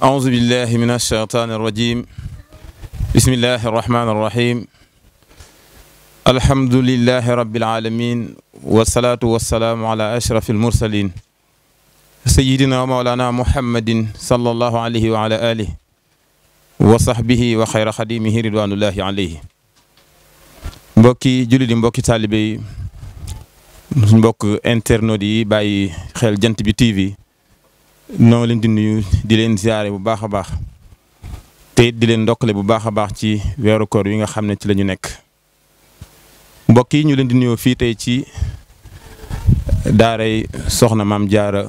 أعوذ بالله من الشيطان الرجيم بسم الله الرحمن الرحيم الحمد لله رب العالمين والصلاة والسلام على أشرف المرسلين سيدنا ومولانا محمد صلى الله عليه وعلى آله وصحبه وخير خديمه رضوان الله عليه mbokki jullit yi mbokki taalibe yi mbokk internautes yi bàyyi xel Jant Bi TV noo leen di nuyu di leen ziare bu baax a baax te di leen ndokkale bu baax a baax ci weeru koor yi nga xam ne ci la ñu nekk mbokk yi ñu leen di nuyoo fii tey ci daaray soxna Maam Jaara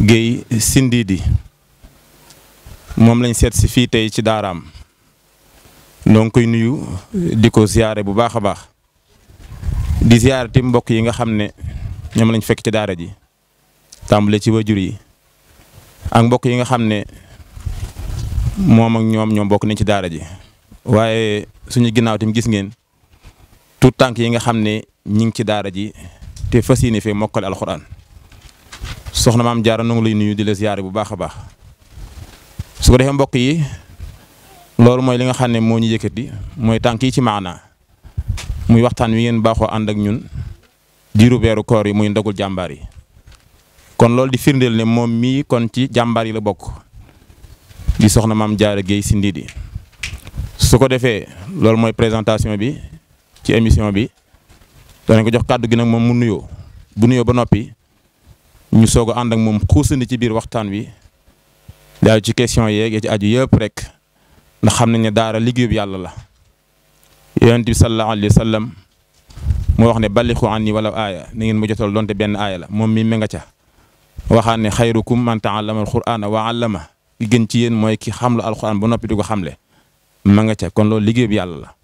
Guèye Sindiidi moom lañ seet si fii tey ci daaraam noo ngi koy nuyu di ko ziare bu baax a baax di ziare ti mbokk yi nga xam ne ñoom lañ fekk ci daara ji tàmbale ci wajur yi ak mbokk yi nga xam ne moom ak ñoom bokk nañ ci daara ji waaye suñu ginnaaw tamit gis ngeen tout tànk yi nga xam ne ñi ngi ci daara ji te fas yéene fee mokkale alxuraan soxna Maam Jaara nu ngi lay nuyu di la ziyaare bu baax a baax su ko defee mbokk yi loolu mooy li nga xam ne moo ñu yëkkati mooy tànk yi ci maanaa muy waxtaan wi ngeen baaxoo ànd ak ñun diiru weeru koor yi muy ndogul jàmbaar yi kon loolu di firndeel ne moom mii kon ci jàmbaar yi la bokk di soxna Maam Jaara Guèye Sindiidi su ko defee loolu mooy présentation bi ci émission bi danañ ko jox kàddu gi nag moom mu nuyoo bu nuyoo ba noppi ñu soog a ànd ak moom xuusandi ci biir waxtaan wi daal ci question yeeg ci aju yëpp rek ndax xam nañ ne daara liggéeyu yàlla la yonent bi sallallahu alayhi wa sallam moo wax ne ballixu anni wala aaya ni ngeen ma jotal donte benn aaya la moom mii nga ca waxaan ne xayrukum man taallama alqur'ana wa allama ki gën ci yéen mooy ki xamlu alqur'an ba noppi di ko xamle ma nga ca kon loolu liggéey bi yàlla la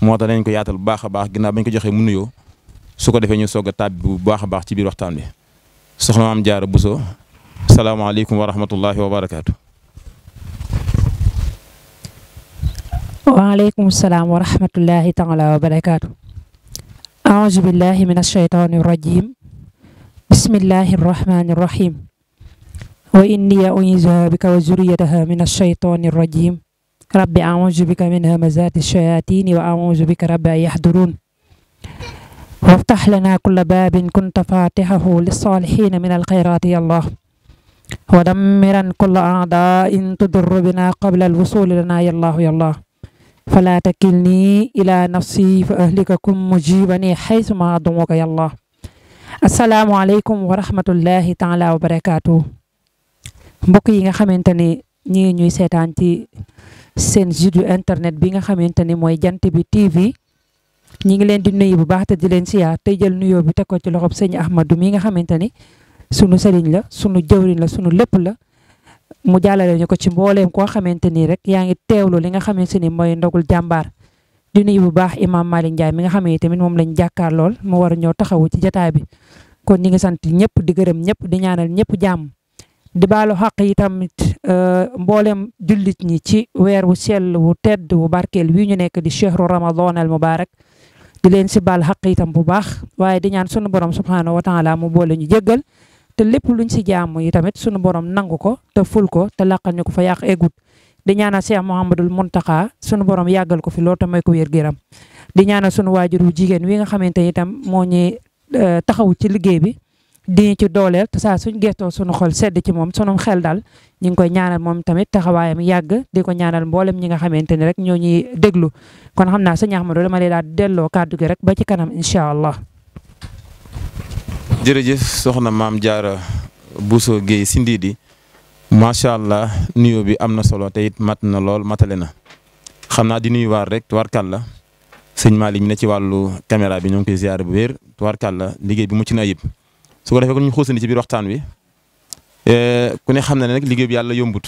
moo tax dañ ko yaatal bu baax a baax ginnaaw bañ ko joxee mu nuyoo su ko defee ñu soog a tàbbi bu baax a baax ci biir waxtaan bi soxna Maam Jaara Buso salaamaaleykum wa rahmatullahi wa barakaatu. waaleykum salaam wa rahmatullahi taala wa barakaatu. aouzu billahi min ashaytaani rajim bismillahi rahmani rahim wa inni u'iizuha bika wa zurriyataha min ash-shaytaani rajim rabbi a'uuzu bika min hamazaati ash-shayaatiini wa a'uuzu bika rabbi an yahduruun waftah lanaa kulla baabin kunta faatihahu lis-saalihiina min al-khayraati ya Allah wa dammiran kulla a'daa'in tudurru binaa qabla al-wusuuli lanaa ya Allah ya Allah falaa takilnii ilaa nafsii fa ahlikakum mujiibanii haysumaa ad'uuka ya Allah. asalaamaaleykum wa rahmatullahi taala wa barakaatu mbokk yi nga xamante ni ñi ngi ñuy seetaan ci seen site internet bi nga xamante ni mooy Jant Bi TV ñi ngi leen di nuyu bu baax te di leen siyaar tey jël nuyoo bi teg ko ci loxob sëñ Ahmadou mi nga xamante ni sunu sëriñ la sunu jëwriñ la sunu lépp la mu jàllale ñu ko ci mbooleem koo xamante ni rek yaa ngi teewlu li nga xamante ni mooy ndogul jàmbaar di nuyu bu baax Imam Malick Ndiaye mi nga xam ne tamit moom lañ jàkkaar lool mu war a ñëw taxawu ci jotaay bi kon ñi ngi sant ñëpp di gërëm ñëpp di ñaanal ñëpp jàmm di baalu xaq yi tamit mboolem jullit ñi ci weer wu sell wu tedd wu barkeel wi ñu nekk di chehru ramadan al mubarak di leen si baal xaq itam bu baax waaye di ñaan sunu borom subhanahu wa taala mu boole ñu jéggal te lépp luñ si jaamu yi tamit sunu borom nangu ko te ful ko te laqal ñu ko fa yàq egut di ñaanal Cheikh Mouhamadul Mountakha sunu borom yàggal ko fi loolu tamay ko wér-gu-yaram di ñaanal sunu waajur wu jigéen wi nga xamante ni itam moo ñuy taxawu ci liggéey bi di ci dooleel te saa suñ gestoo sunu xol sedd ci moom sunu xel daal ñu ngi koy ñaanal moom tamit taxawaayam yàgg di ko ñaanal mboolem ñi nga xamante ni rek ñoo ñuy déglu kon xam naa sëñ Ahmadou dama lay daal delloo kàddu gi rek ba ci kanam incha allah. jërëjëf soxna Maam Jaara Buso Guèye Sindiidi macha allah nuyoo bi am na solo te it mat na lool matale na xam naa di nuyuwaat rek tubarkàlla sëñ Malick mi ne ci wàllu caméra bi ñoo ngi koy ziare bu wér tubarkàlla liggéey bi mucc na ayib su ko defee kon ñu xuusandi ci biir waxtaan wi ku ne xam na ne nag liggéey bi yàlla yombut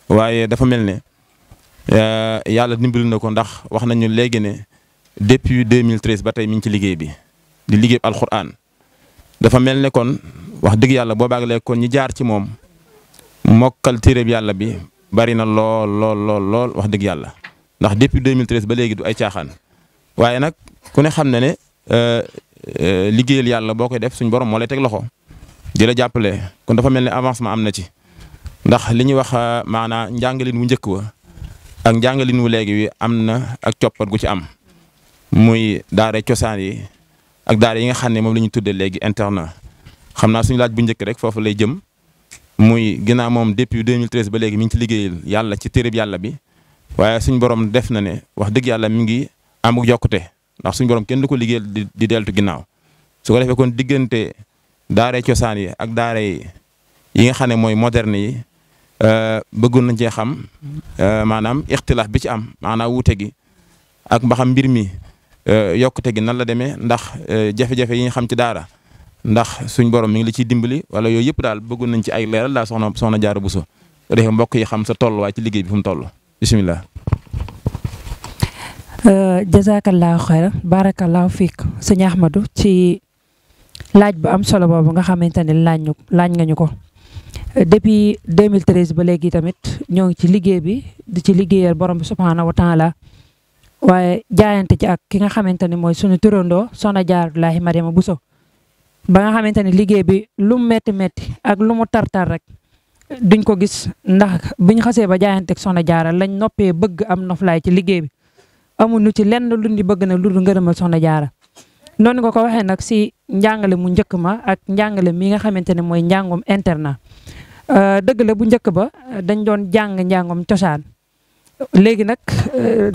waaye dafa mel ne yàlla dimbali na ko ndax wax nañu léegi ne depuis 2013 ba tey mi ngi ci liggéey bi di liggéey alxuraan dafa mel ne kon wax dëgg yàlla boo baagalee kon ñi jaar ci moom mokkal téereb yàlla bi bari na lool wax dëgg yàlla ndax depuis 2013 ba léegi du ay caaxaan waaye nag ku ne xam na ne liggéeyal yàlla boo koy def suñ borom moo lay teg loxo di la jàppale kon dafa mel ni avancement am na ci ndax li ñuy wax maanaam njàngalin wu njëkk wa ak njàngalin wu léegi wi am na ak coppat gu ci am muy daara cosaan yi ak daara yi nga xam ne moom la ñu tuddee léegi internat xam naa suñu laaj bu njëkk rek foofu lay jëm muy ginnaaw moom depuis 2013 ba léegi mi ngi ci liggéeyal yàlla ci téereb yàlla bi waaye suñu borom def na ne wax dëgg yàlla mi ngi am ak yokkute ndax suñu borom kenn du ko liggéeyal di deltu ginnaaw su ko defee kon diggante daara cosaan yi ak daara yi nga xam ne mooy moderne yi bëggoon nañ cee xam maanaam ixtilaaf bi ci am maanaam wuute gi ak mbaxam mbir mi yokkute gi nan la demee ndax jafe-jafe yi nga xam ci daara ndax suñ borom mi ngi la ciy dimbali wala yooyu yëpp daal bëggoon nañ ci ay leeral daal soxna Diarra Bousso ko defee mbokk yi xam sa tolluwaay ci liggéey bi fu mu toll bisimilah. jazakallahu xayran barakallahu fiik sëñ Ahmadou ci laaj bu am solo boobu nga xamante ne laaj nga ñu ko depuis 2013 ba léegi tamit ñoo ngi ci liggéey bi di ci liggéeyal borom bi subhaanahu wa taala waaye jaayante ci ak ki nga xamante ne mooy sunu turandoo soxna Jaaratullaahi Mariama Bousso ba nga xamante ne liggéey bi lu mu métti ak lu mu tartar rek duñ ko gis ndax buñ xasee ba jaayante ak soxna Jaara lañ noppee bëgg am noflaay ci liggéey bi amuñu ci lenn lu ñu bëgg na lu dul ngërëmal soxna Jaara noonu nga ko waxee nag si njàngale mu njëkk ma ak njàngale mi nga xamante ne mooy njàngum internat dëgg la bu njëkk ba dañ doon jàng njàngum cosaan léegi nag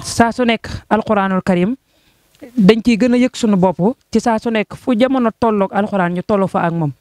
saa su nekk alquranul karim dañ ciy gën a yëg suñu bopp ci saa su nekk fu jamono tolloog alquran ñu tollu fa ak moom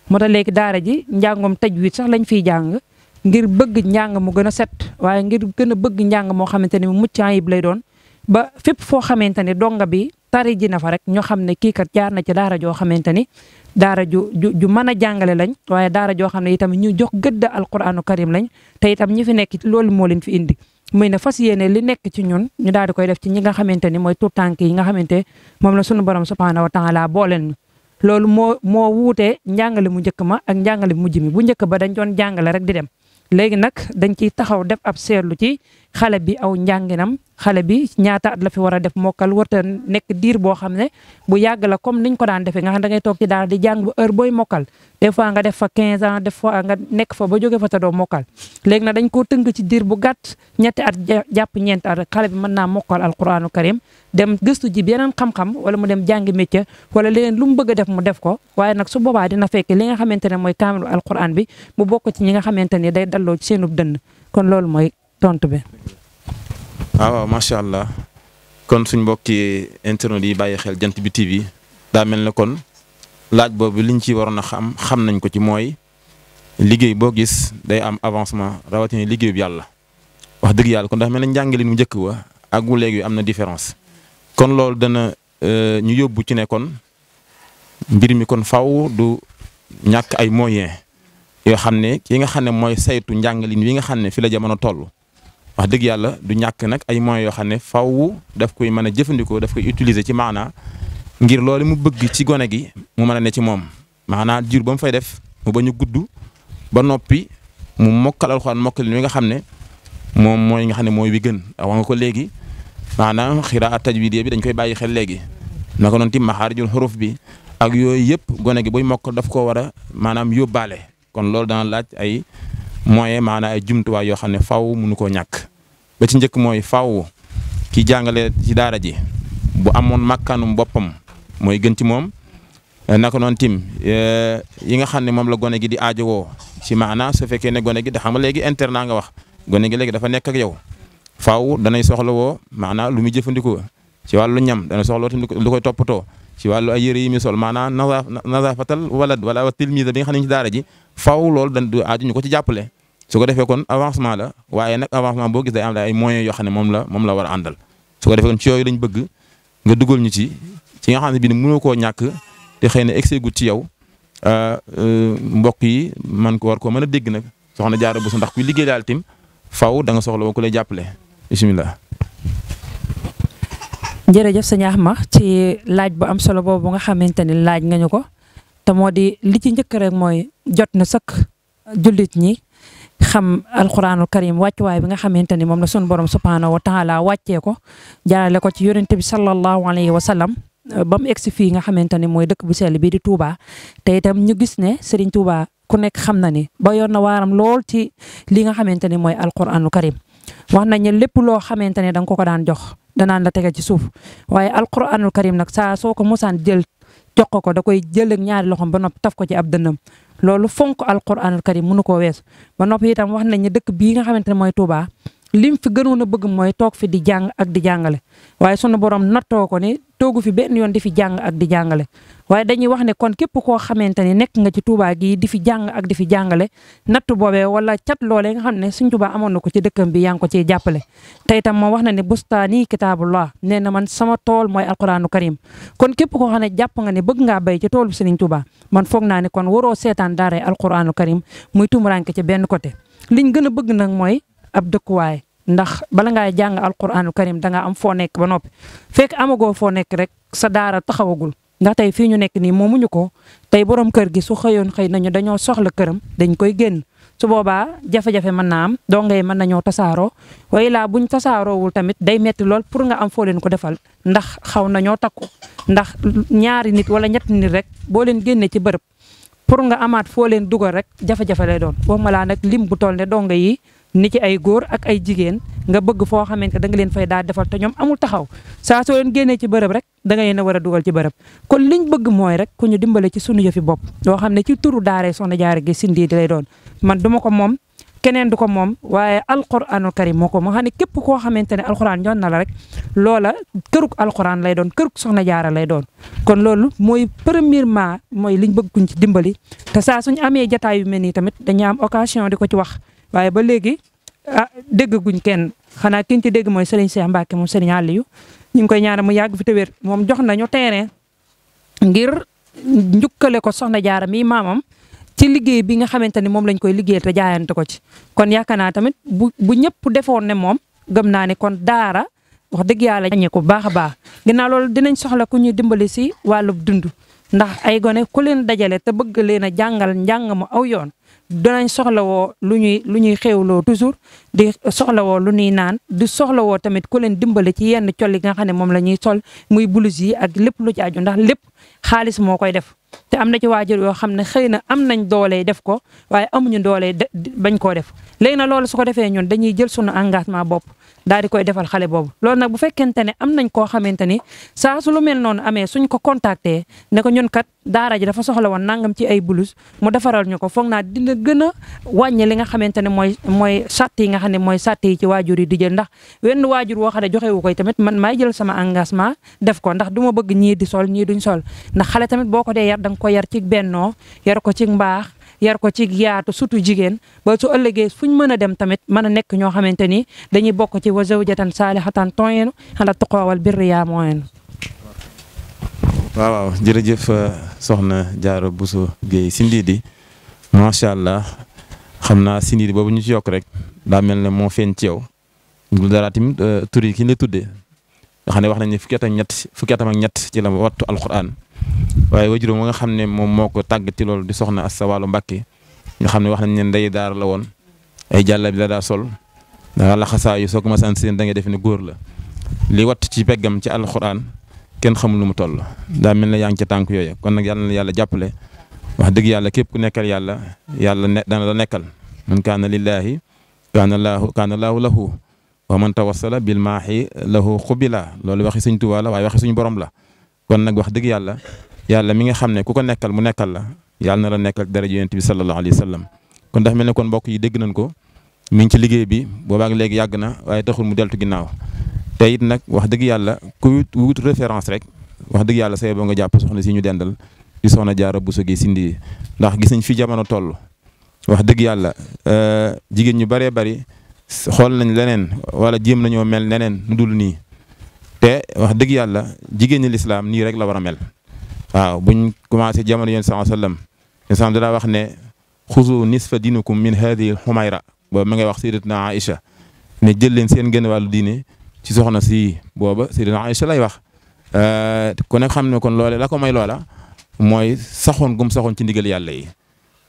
moo tax léegi daara ji njàngum tajwid sax lañ fiy jàng ngir bëgg njàng mu gën a set waaye ngir gën a bëgg njàng moo xamante ne mu mucc ayib lay doon ba fépp foo xamante ni donga bi tari ji na fa rek ñoo xam ne kii kat jaar na ci daara joo xamante ni daara ju mën a jàngale lañ waaye daara joo xam ne itam ñu jox gëdd alquranu karim lañ te itam ñi fi nekk loolu moo leen fi indi muy ne fas yéene li nekk ci ñun ñu daal di koy def ci ñi nga xamante ni mooy tuut tànk yi nga xamante moom la sunu borom subhaanahu wa taala booleen ñu loolu moo wuutee njàngale mu njëkk ma ak njàngale mujj mi bu njëkk ba dañ doon jàngale rek di dem léegi nag dañ ciy taxaw def ab seetlu ci xale bi aw njànginam xale bi ñaata at la fi war a def mokkal warta nekk diir boo xam ne bu yàgg la comme niñ ko daan defee nga xam da ngay toog ci daal di jàng bu heure booy mokkal des fois nga def fa 15 ans des fois nga nekk fa ba jóge fa te doo mokkal léegi nag dañ koo tënk ci diir bu gàtt ñetti at jàpp ñeenti at xale bi mën naa mokkal alquranu karim dem gëstu ji beneen xam-xam wala mu dem jàngi métier wala leneen lu mu bëgg a def mu def ko waaye nag su boobaa dina fekk li nga xamante ne mooy kaamilu alquran bi mu bokk ci ñi nga xamante ni day dalloo ci seenub dënn kon loolu mooy tontu bi. waaw macha allah kon suñ mbokki internet yi bàyyi xel Jant Bi TV daa mel ne kon laaj boobu liñ ci waroon a xam nañ ko ci mooy liggéey boo gis day am avancement rawatina liggéey bi yàlla wax dëgg yàlla kon dafa mel ne njàngalin mu njëkk wa ak wu léegi am na différence kon loolu dana ñu yóbbu ci ne kon mbir mi kon faw du ñàkk ay moyens yoo xam ne ki nga xam ne mooy saytu njàngalin wi nga xam ne fi la jamono toll. wax dëgg yàlla du ñàkk nag ay moyens yoo xam ne faw daf koy mën a jëfandikoo daf koy utiliser ci maanaa ngir loolu mu bëgg ci gone gi mu mën a ne ci moom maanaa jur ba mu fay def mu bañ a gudd ba noppi mu mokkal alxuraan mokkal li nga xam ne moom mooy nga xam ne mooy wi gën wax nga ko léegi maanaam xiraa tajwid bi dañ koy bàyyi xel léegi naka noonu tim maxaarijul xuruf bi ak yooyu yëpp gone gi buy mokkal daf koo war a maanaam yóbbaale kon loolu dana laaj ay moyen maanaam ay jumtuwaay yoo xam ne faw mënu koo ñàkk ba ci njëkk mooy faw ki jàngale ci daara ji bu amoon makkaanum boppam mooy gën ci moom naka noonu tim yi nga xam ne moom la gone gi di aajowoo ci maanaam su fekkee ne gone gi da xam nga léegi internat nga wax gone gi léegi dafa nekk ak yow faw danay soxla woo maanaam lu muy jëfandikoo ci wàllu ñam dana soxla woo tamit lu koy toppatoo ci wàllu ay yëre yi muy sol maanaam nazaafatal walad wala tilmise bi nga xam ne ci daara ji faw loolu dañ du aaju ñu ko ci jàppale su ko defee kon avancement la waaye nag avancement boo gis day am ay moyens yoo xam ne moom la war a àndal su ko defee kon ci yooyu lañ bëgg nga dugal ñu ci nga xam ne bii mënoo koo ñàkk te xëy na excès gut ci yow mbokk yi man ko war koo mën a dégg nag soxna Diarra Bousso ndax kuy liggéey daal tim faw da nga soxla woo ku lay jàppale bisimilah. jërëjëf sëñ Ahma ci laaj bu am solo boobu nga xamante ni laaj nga ñu ko te moo di li ci njëkk rek mooy jot na sëkk jullit ñi xam alquranul karim wàccuwaay bi nga xamante ni moom la sunu borom subhaanahu wa taala wàccee ko jaarale ko ci yonente bi sallallahu alayhi wa sallam ba mu egsi fii nga xamante ne mooy dëkk bu sell bi di Touba te itam ñu gis ne Serigne Touba ku nekk xam na ni ba yoon na waaram lool ci li nga xamante ne mooy alquranu karim wax nañ ne lépp loo xamante ne da nga ko daan jox danaan la tege ci suuf waaye alquranul karim nag saa soo ko mosaan jël jox ko da koy jël ak ñaari loxom ba noppi taf ko ci ab dënnam loolu fonk alquranul karim mënu koo weesu ba noppi itam wax nañ ne dëkk bii nga xamante ne mooy Touba lim fi gënoon a bëgg mooy toog fi di jàng ak di jàngale waaye sunu borom nattoo ko ni toogu fi benn yoon di fi jàng ak di jàngale waaye dañuy wax ne kon képp koo xamante ni nekk nga ci Touba gii di fi jàng ak di fi jàngale natt boobee wala cat loolee nga xam ne Sëñ Touba amoon na ko ci dëkkam bi yaa ngi ko ciy jàppale te itam moom wax na ne bustaani kitaabullah nee na man sama tool mooy alquranu karim kon képp koo xam ne jàpp nga ne bëgg ngaa béy ci toolu Sëriñ Touba man foog naa ne kon waroo seetaan daaray alquranu karim muy tumuranke ci benn côté liñ gën a bëgg nag mooy ab dëkkuwaay ndax bala ngaa jàng alquranu karim da nga am foo nekk ba noppi fekk amagoo foo nekk rek sa daara taxawagul ndax tey fii ñu nekk nii moomuñu ko tey borom kër gi su xëyoon xëy nañu dañoo soxla këram dañ koy génn su boobaa jafe-jafe mën naa am donga yi mën nañoo tasaaroo waaye laa buñ tasaaroowul tamit day metti lool pour nga am foo leen ko defal ndax xaw nañoo takku ndax ñaari nit wala ñetti nit rek boo leen génnee ci bërëb pour nga amaat foo leen dugal rek jafe-jafe lay doon boo ma laa nag lim bu toll ne donga yi ni ci ay góor ak ay jigéen nga bëgg foo xamante da nga leen fay daal defal te ñoom amul taxaw saa soo leen génnee ci bërëb rek da nga leen a war a dugal ci bërëb kon liñ bëgg mooy rek ku ñu dimbale ci sunu yëfi bopp yoo xam ne ci turu daaree Soxna Jaara gi Sindi di lay doon man duma ko moom keneen du ko moom waaye alquranul karim moo ko moo xam ne képp koo xamante ne alquran ñoon na la rek loola këruk alquran lay doon këruk Soxna Jaara lay doon kon loolu mooy premièrement mooy liñ bëgg kuñ ci dimbali te saa suñu amee jataay yu mel nii tamit dañu am occasion di ko ci wax waaye ba léegi dégg guñ kenn xanaa kiñ ci dégg mooy Serigne Cheikh Mbacke moom Serigne Aliou ñu ngi koy ñaanal mu yàgg fi te wér moom jox nañu terrain ngir njukkale ko Soxna Jaara mi maamam ci liggéey bi nga xamante ni moom lañ koy liggéey te jaayante ko ci kon yaakaar naa tamit bu ñëpp defoon ne moom gëm naa ne kon daara wax dëgg yàlla ñañe ko bu baax a baax ginnaaw loolu dinañ soxla ku ñuy dimbali si wàllu dund ndax ay gone ku leen dajale te bëgg leen a jàngal njàng mu aw yoon danañ soxlawoo lu ñuy xéewloo toujours di soxlawoo lu ñuy naan di soxlawoo tamit ku leen dimbale ci yenn colli nga xam ne moom la ñuy sol muy blouse yi ak lépp lu ci aju ndax lépp xaalis moo koy def te am na ci waajur yoo xam ne xëy na am nañ doole def ko waaye amuñu doole bañ koo def léegi nag loolu su ko defee ñun dañuy jël sunu engagement bopp daal di koy defal xale boobu loolu nag bu fekkente ne am nañ koo xamante ni saa su lu mel noonu amee suñ ko contacter ne ko ñun kat daara ji dafa soxla woon nangam ci ay blouse mu defaral ñu ko foog naa dina gën a wàññi li nga xamante ne mooy sàtt yi nga xam ne mooy sàtt yi ci waajur yi di jël ndax wenn waajur woo xam ne joxewu koy tamit man maay jël sama engagement def ko ndax du ma bëgg ñii di sol ñii duñ sol ndax xale tamit boo ko dee yar da nga ko yar ci bennoo yar ko ci mbaax yar ko ci yaatu surtout jigéen ba su ëllëgee fuñ mën a dem tamit mën a nekk ñoo xamante ni dañuy bokk ci wa zawjatan saalihatan tu'inu ala tuqwa wal birri yaa mu'in. waaw jërëjëf soxna Diarra Bousso Guèye Sindidi macha allah xam naa Sindidi boobu ñu ci yokk rek daa mel ne moo feeñ ci yow lu dara tamit tur yi ki ñu la tuddee nga xam ne wax nañ ne fukki atam ak ñett ci la wattu alquran waaye wajuróom ma nga xam ne moom moo ko tàggati loolu di soxna Asta Walo Mbàkke nga xam ne wax nañ ne ndey daara la woon ay jàlla bi la daa sol daa laxasaayu soo ko masaan seen da ngay def ne góor la li watt ci peggam ci alquran kenn xamul lu mu toll daa mel ne yaa ngi ca tànk yooyu kon nag yàlla na yàlla jàppale wax dëgg yàlla képp ku nekkal yàlla dana la nekkal man kaana lillaahi kaana laahu lahu wa man tawassala bil maahi lahu xubila loolu waxi Sëñ Tuubaa la waaye waxi suñu borom la kon nag wax dëgg yàlla mi nga xam ne ku ko nekkal mu nekkal la yàlla na la nekkal daraja Yonent bi sallallahu alayhi wa sallam kon dafa mel ne kon mbokk yi dégg nañ ko mi ngi ci liggéey bi boobaak léegi yàgg na waaye taxul mu deltu ginnaaw te it nag wax dëgg yàlla ku wut référence rek wax dëgg yàlla say boo nga jàpp soxna si ñu dendal di Soxna Diarra Bousso Guèye Sindi ndax gis nañ fi jamono toll wax dëgg yàlla jigéen ñu bëree bëri xool nañ leneen wala jéem nañoo mel neneen nu dul nii te wax dëgg yàlla jigéen ñi lislaam nii rek la war a mel waaw buñ commencé jamono yéen sallallahu alayhi wa sallam daa wax ne xuzu nisfa dinukum min hadihi xumayra booba ma ngay wax sayyidatuna Aïcha ne jël leen seen gën wàllu diine ci soxna si booba sayyidatuna Aïcha lay wax ku nekk xam ne kon loole la ko may loola mooy saxoon gum saxoon ci ndigal yàlla yi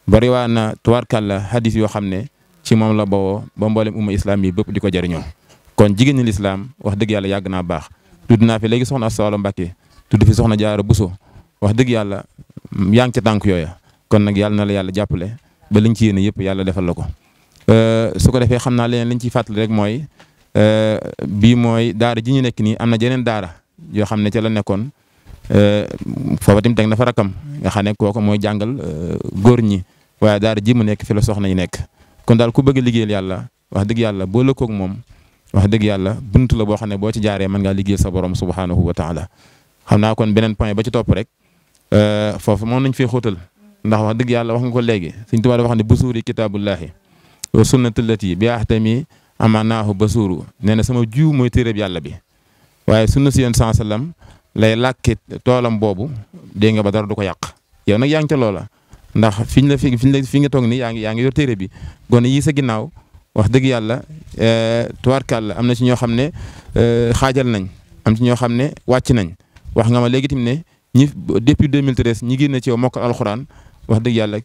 bari waa na tubaarkàlla hadis yoo xam ne ci moom la bawoo ba mboolem umma islam yi bëpp di ko jëriñoo kon jigéen ñi lislaam wax dëgg yàlla yàgg naa baax tudd naa fi léegi soxna Asta Walo Mbàkke tudd fi soxna Jaara Buso wax dëgg yàlla yaa ngi ca tànk yooya kon nag yàlla na la yàlla jàppale ba liñ ci yéene yëpp yàlla defal la ko su ko defee xam naa leneen liñ ciy fàttali rek mooy bii mooy daara ji ñu nekk nii am na jeneen daara yoo xam ne ca la nekkoon foofa tamit teg na fa rakam nga xam ne kooku mooy jàngal góor ñi waaye daara ji mu nekk fi la soxna yi nekk kon daal ku bëgg a liggéeyal yàlla wax dëgg yàlla boo lëkkoog moom wax dëgg yàlla buntu la boo xam ne boo ci jaaree mën ngaa liggéeyal sa borom subhanahu wa taala xam naa kon beneen point ba ci topp rek foofu moom nañ fee xóotal ndax wax dëgg yàlla wax nga ko léegi Sëñ Tuubaa dafa wax ne busuuri kitaabullahi wa sunnatullati bi ahtami amanaahu basuuru nee na sama jiw mooy téereb yàlla bi waaye sunna si yéen sallam lay làkki toolam boobu dégg nga ba dara du ko yàq yow nag yaa ngi ca loola ndax fi nga toog nii yaa ngi yor téere bi gone yii sa ginnaaw wax dëgg yàlla tubaarkàlla am na ci ñoo xam ne xaajal nañ am ci ñoo xam ne wàcc nañ wax nga ma léegi tamit ne ñi depuis 2013 ñi génne ci yow mokkal alxuraan wax dëgg yàlla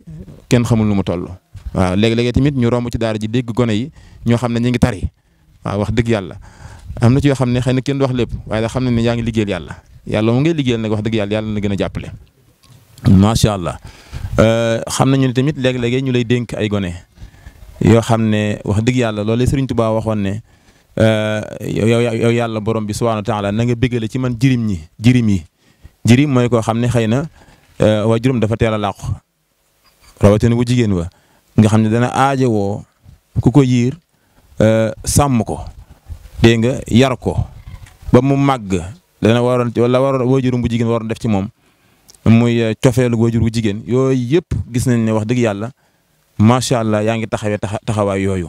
kenn xamul nu mu toll. waaw léegi-léegi tamit ñu romb ci daara ji dégg gone yi ñoo xam ne ñu ngi tari waaw wax dëgg yàlla am na ci yoo xam ne xëy na kenn du wax lépp waaye da xam ne yaa ngi liggéeyal yàlla mu ngay liggéeyal nag wax dëgg yàlla na gën a jàppale macha allah. xam nañu ne tamit léegi-léegi ñu lay dénk ay gone yoo xam ne wax dëgg yàlla loolu Sëriñ Tuubaa waxoon ne yow yàlla borom bi subhaanahu wa taala na nga bégale ci man jirim yi jirim mooy koo xam ne xëy na waajuram dafa teel a làqu rawatina bu jigéen wa nga xam ne dana aajowoo ku ko yiir sàmm ko dégg nga yar ko ba mu màgg dana waroon waajuram bu jigéen waroon def ci moom muy cofeelu waajur bu jigéen yooyu yëpp gis nañ ne wax dëgg yàlla macha allah yaa ngi taxawee taxawaay yooyu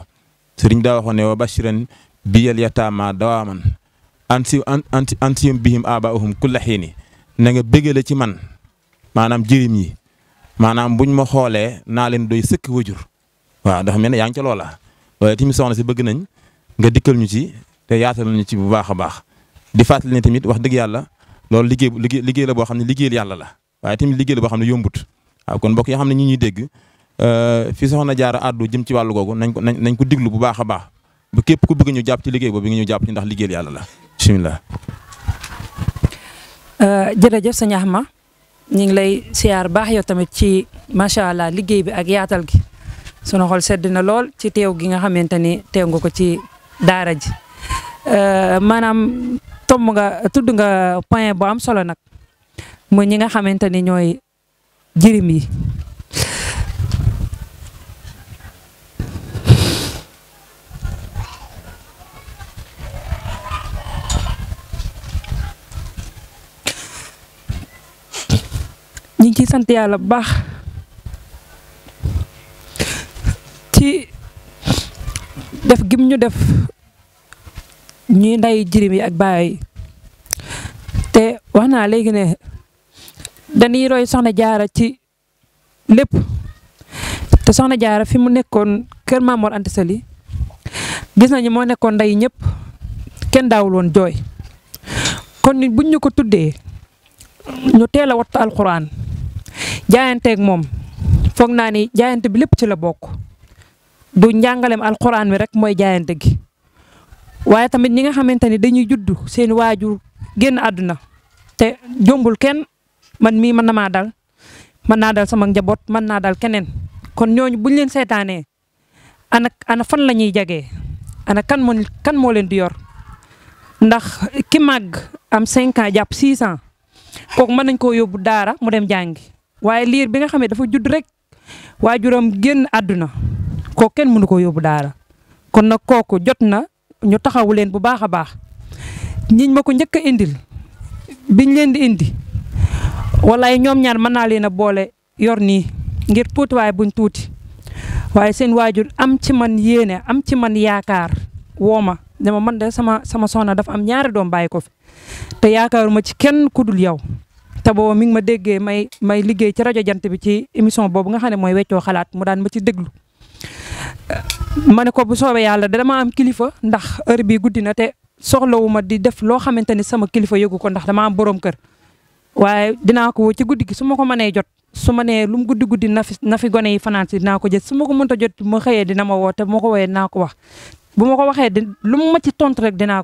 sëriñ daa waxoon ne wa bashiran biyal yataama dawaaman ansiyum bihim abaahum kulla xiini na nga bégale ci man maanaam jirim yi maanaam buñ ma xoolee naa leen doy sëkk wajur waaw dafa mel ne yaa ngi ca loola waaye tamit soxna si bëgg nañ nga dikkal ñu ci te yaatal ñu ci bu baax a baax di fàttali ne tamit wax dëgg yàlla loolu liggéey la boo xam ne liggéeyal yàlla la waaye tamit liggéey la boo xam ne yombut waaw kon mbokk yoo xam ne ñi ñuy dégg fi soxna Jaara àddu jëm ci wàllu googu nañ ko diglu bu baax a baax ba képp ku bëgg ñu jàpp ci liggéey boobu nga ñu jàpp ci ndax liggéeyal yàlla la bismillah. jërëjëf sëñ Axma ñu ngi lay siyaar baax yow tamit ci macha allah liggéey bi ak yaatal gi sunu xol sedd na lool ci teew gi nga xamante ni teew nga ko ci daara ji maanaam tudd nga point bu am solo nag mooy ñi nga xamante ni ñooy jirim yi. ñu ngi ciy sant yàlla bu baax ci def gim ñu def ñuy nday jirim yi ak baay te wax naa léegi ne dañuy roy soxna Jaara ci lépp te soxna Jaara fi mu nekkoon kër Maam Mor Anta Sali gis nañu moo nekkoon nday ñëpp kenn daawul woon jooy kon nit buñ ñu ko tuddee ñu teel a wattu alxuraan jaayanteeg moom foog naa ni jaayante bi lépp ci la bokk du njàngaleem alxuraan mi rek mooy jaayante gi waaye tamit ñi nga xamante ni dañuy juddu seen waajur génn àdduna te jombul kenn man mii mën na maa dal mën naa dal sama njaboot mën naa dal keneen kon ñooñu buñ leen seetaanee ana fan la ñuy jagee ana kan moo leen di yor ndax ki màgg am 5 ans jàpp 6 ans kooku mën nañ koo yóbbu daara mu dem jàngi waaye liir bi nga xam ne dafa judd rek waajuram génn àdduna kooku kenn mënu koo yóbbu daara kon nag kooku jot na ñu taxawu leen bu baax a baax ñiñ ma ko njëkk a indil biñ leen di indi walaay ñoom ñaar mën naa leen a boole yor nii ngir tuuti waaye buñ tuuti waaye seen waajur am ci man yéene am ci man yaakaar woo ma dama man de sama soxna dafa am ñaari doom bàyyi ko fi te yaakaaruma ci kenn ku dul yow te booba mi ngi ma déggee may liggéey ci rajo jant bi ci émission boobu nga xam ne mooy weccoo xalaat mu daan ma ci déglu ma ne ko bu soobee yàlla dama am kilifa ndax heure bii guddi na te soxlawuma di def loo xamante ni sama kilifa yëgu ko ndax dama am borom kër waaye dinaa ko woo ci guddi gi su ma ko mënee jot su ma nee lu mu guddi na fi gone yi fanaan si dinaa ko jël su ma ko mënta jot ma xëyee dina ma woo te bu ma ko woowee dinaa ko wax bu ma ko waxee lu mu ma ci tontu rek dinaa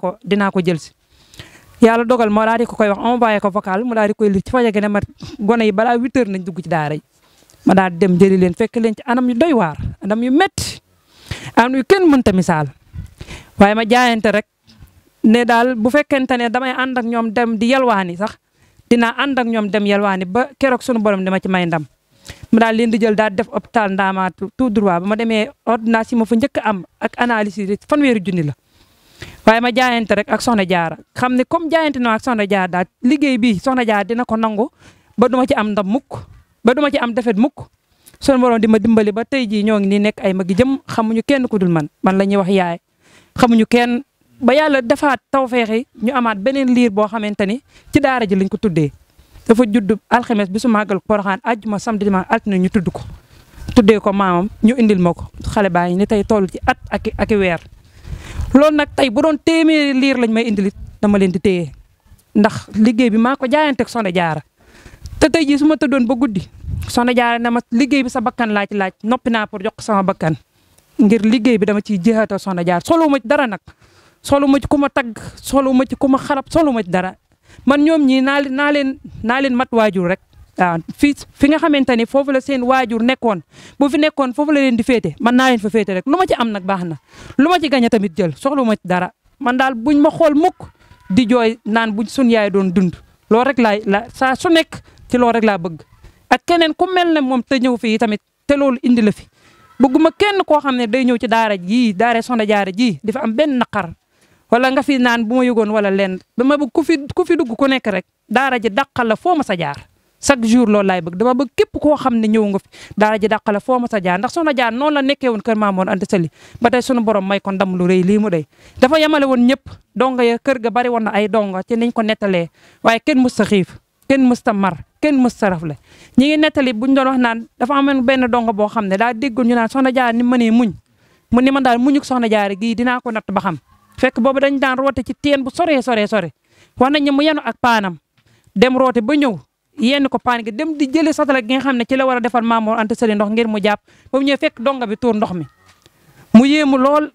ko jël si yàlla dogal ma daal di ko koy wax envoyé ko vocal mu daal di koy lire ci fajar gi ne ma gone yi balaa 8 heures nañ dugg ci daara yi ma daal di dem jëli leen fekk leen ci anam yu doy waar anam yu métti anam yu kenn mënta misaal waaye ma jaayante rek ne daal bu fekkente ne damay ànd ak ñoom dem di yalwaani sax dinaa ànd ak ñoom dem yalwaani ba keroog sunu borom dama ci may ndam ma daal leen di jël daal def hôpital Ndaamaatu tout droit ba ma demee ordonnance yi ma fa njëkk am ak analyse yi 1,000 la waaye ma jaayante rek ak Soxna Jaara xam ne comme jaayante na ak Soxna Jaara daal liggéey bi Soxna Jaara dina ko nangu ba duma ci am ndam mukk ba duma ci am defet mukk sunu borom di ma dimbali ba tey jii ñoo ngi nii nekk ay magi jëm xamuñu kenn ku dul man la ñuy wax yaay xamuñu kenn ba yàlla defaat tawfeexi ñu amaat beneen liir boo xamante ni ci daara ji lañ ko tuddee dafa judd alxames bi su màggal Poroxaan àjjuma samedi dimanche altine ñu tudd ko tuddee ko maamam ñu indil ma ko xale baa ngi ni tey toll ci at ak weer loolu nag tey bu doon téeméeri liir lañ may indilit dama leen di téye ndax liggéey bi maa ko jaayanteeg Soxna Jaara te tey jii su ma tëddoon ba guddi Soxna Jaara na ma liggéey bi sa bakkan laa ci laaj noppi naa pour jox sama bakkan ngir liggéey bi dama ciy jeexatal Soxna Jaara solo ma ci dara nag solo ma ci ku ma tagg solo ma ci ku ma xarab solo ma ci dara man ñoom ñii naa leen mat waajur rek waaw fi nga xamante ni foofu la seen waajur nekkoon bu fi nekkoon foofu la leen di féete man naa leen fa féete rek lu ma ci am nag baax na lu ma ci gañ tamit jël soxlu ma ci dara man daal buñ ma xool mukk di jooy naan buñ sun yaay doon dund loolu rek la saa su nekk ci loolu rek laa bëgg ak keneen ku mel ne moom te ñëw fii tamit te loolu indi la fi bëgguma kenn koo xam ne day ñëw ci daara jii daara Soxna Jaara ji di fa am benn naqar wala nga fi naan bu ma yëgoon wala lenn dama bëgg ku fi dugg ku nekk rek daara ji dàqal la foo ma sa jaar chaque jour loolu laay bëgg dama bëgg képp koo xam ne ñëw nga fi daara ji dàqal la foo ma sa jaar ndax Soxna Jaara noonu la nekkee woon kër Maam Mor Anta Sali ba tey sunu borom may ko ndam lu rëy lii mu dey dafa yemale woon ñëpp donga ya kër ga bari woon na ay donga ci niñ ko nettalee waaye kenn mës ta xiif kenn mës ta mar kenn mës ta rafle ñi ngi nettali buñ doon wax naan dafa amoon benn donga boo xam ne daa déggoon ñu naan Soxna Jaara ni mënee muñ mu ni man daal muñuk Soxna Jaara gii dinaa ko natt ba xam fekk boobu dañ daan roote ci teen bu sore wax nañ ne mu yenu ak paanam dem roote ba ñëw yenn ko paan gi dem di jëlee satala gi nga xam ne ci la war a defal Maam Mor Anta Sali ndox ngir mu jàpp ba mu ñëw fekk donga bi tuur ndox mi mu yéemu lool